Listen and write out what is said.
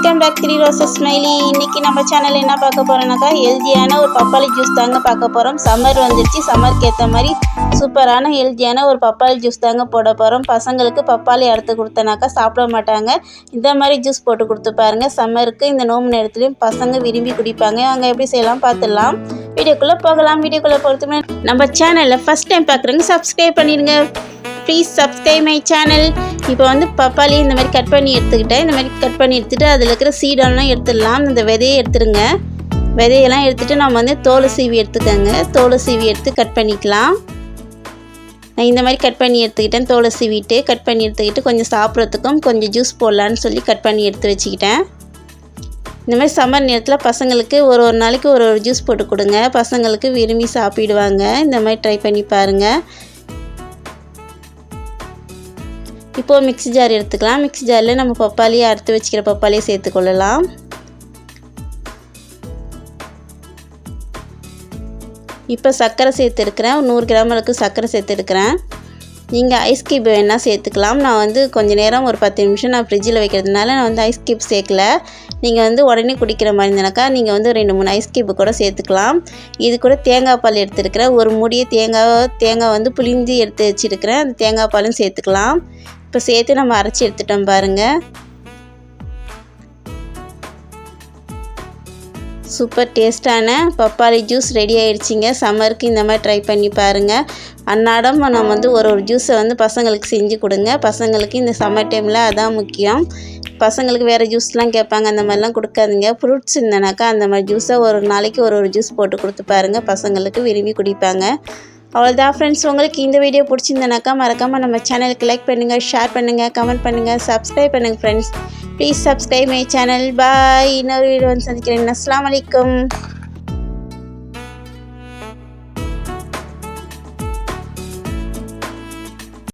Welcome back three roses smiley. இன்றைக்கி நம்ம channel என்ன பார்க்க போகிறோம்னாக்கா ஹெல்த்தியான ஒரு பப்பாளி ஜூஸ் தாங்க பார்க்க போகிறோம். சம்மர் வந்துடுச்சு, சம்மருக்கு ஏற்ற மாதிரி சூப்பரான ஹெல்த்தியான ஒரு பப்பாளி ஜூஸ் தாங்க போட போகிறோம். பசங்களுக்கு பப்பாளி அறுத்து கொடுத்தனாக்கா சாப்பிட மாட்டாங்க. இந்த மாதிரி ஜூஸ் போட்டு கொடுத்து பாருங்கள். சம்மருக்கு இந்த நோம்பு நேரத்துலையும் பசங்க விரும்பி குடிப்பாங்க. அங்கே எப்படி செய்யலாம் பார்த்துடலாம். வீடியோக்குள்ளே போகலாம். வீடியோக்குள்ளே போகிறதுக்கு முன்னாடி நம்ம சேனலில் ஃபஸ்ட் டைம் பார்க்குறவங்க சப்ஸ்கிரைப் பண்ணிடுங்க. Please subscribe my channel. இப்போ வந்து பப்பாளி இந்த மாதிரி கட் பண்ணி எடுத்துக்கிட்டேன். இந்த மாதிரி கட் பண்ணி எடுத்துகிட்டு அதில் இருக்கிற சீடெல்லாம் எடுத்துடலாம். இந்த விதையை எடுத்துருங்க. விதையெல்லாம் எடுத்துகிட்டு நம்ம வந்து தோலை சீவி எடுத்துக்கோங்க. தோலை சீவி எடுத்து கட் பண்ணிக்கலாம். நான் இந்த மாதிரி கட் பண்ணி எடுத்துக்கிட்டேன். தோலை சீவிட்டு கட் பண்ணி எடுத்துக்கிட்டு கொஞ்சம் சாப்பிட்றதுக்கும் கொஞ்சம் ஜூஸ் போடலான்னு சொல்லி கட் பண்ணி எடுத்து வச்சுக்கிட்டேன். இந்த மாதிரி சம்மர் நேரத்தில் பசங்களுக்கு ஒரு நாளைக்கு ஒரு ஜூஸ் போட்டு கொடுங்க. பசங்களுக்கு விரும்பி சாப்பிடுவாங்க. இந்த மாதிரி ட்ரை பண்ணி பாருங்கள். இப்போது மிக்ஸி ஜார் எடுத்துக்கலாம். மிக்ஸி ஜாரில் நம்ம பப்பாளியை அறுத்து வச்சுக்கிற பப்பாளியை சேர்த்துக்கொள்ளலாம். இப்போ சர்க்கரை சேர்த்துருக்கிறேன். 100 கிராம் அளவுக்கு சர்க்கரை சேர்த்துருக்கிறேன். நீங்கள் ஐஸ் கியூப் வேணால் சேர்த்துக்கலாம். நான் வந்து கொஞ்சம் நேரம் ஒரு 10 நிமிஷம் நான் ஃப்ரிட்ஜில் வைக்கிறதுனால நான் வந்து ஐஸ் கியூப் சேர்க்கல. நீங்கள் வந்து உடனே குடிக்கிற மாதிரி இருந்தனாக்கா நீங்கள் வந்து 2-3 ஐஸ் கியூப் கூட சேர்த்துக்கலாம். இது கூட தேங்காய் பால் எடுத்துருக்கிறேன். ஒரு மூடிய தேங்காய் வந்து புளிஞ்சு எடுத்து வச்சுருக்கிறேன். அந்த தேங்காய் பாலும் சேர்த்துக்கலாம். இப்போ சேர்த்து நம்ம அரைச்சி எடுத்துட்டோம் பாருங்கள். சூப்பர் டேஸ்டான பப்பாளி ஜூஸ் ரெடி ஆகிடுச்சிங்க. சம்மருக்கு இந்த மாதிரி ட்ரை பண்ணி பாருங்கள். அன்னாடம் நம்ம வந்து ஒரு ஜூஸை வந்து பசங்களுக்கு செஞ்சு கொடுங்க. பசங்களுக்கு இந்த சம்மர் டைமில் அதான் முக்கியம். பசங்களுக்கு வேறு ஜூஸ்லாம் கேட்பாங்க. அந்த மாதிரிலாம் கொடுக்காதீங்க. ஃப்ரூட்ஸ் இருந்தனாக்கா அந்த மாதிரி ஜூஸை ஒரு நாளைக்கு ஒரு ஜூஸ் போட்டு கொடுத்து பாருங்கள். பசங்களுக்கு விரும்பி குடிப்பாங்க. அவ்வளோதான் ஃப்ரெண்ட்ஸ். உங்களுக்கு இந்த வீடியோ பிடிச்சிருந்தனாக்கா மறக்காமல் நம்ம சேனலுக்கு லைக் பண்ணுங்கள், ஷேர் பண்ணுங்கள், கமெண்ட் பண்ணுங்கள், சப்ஸ்கிரைப் பண்ணுங்கள் friends. Please subscribe my channel. Bye. இன்னொரு வீடியோ வந்து சந்திக்கிறேன். அஸ்ஸலாமு அலைக்கும்.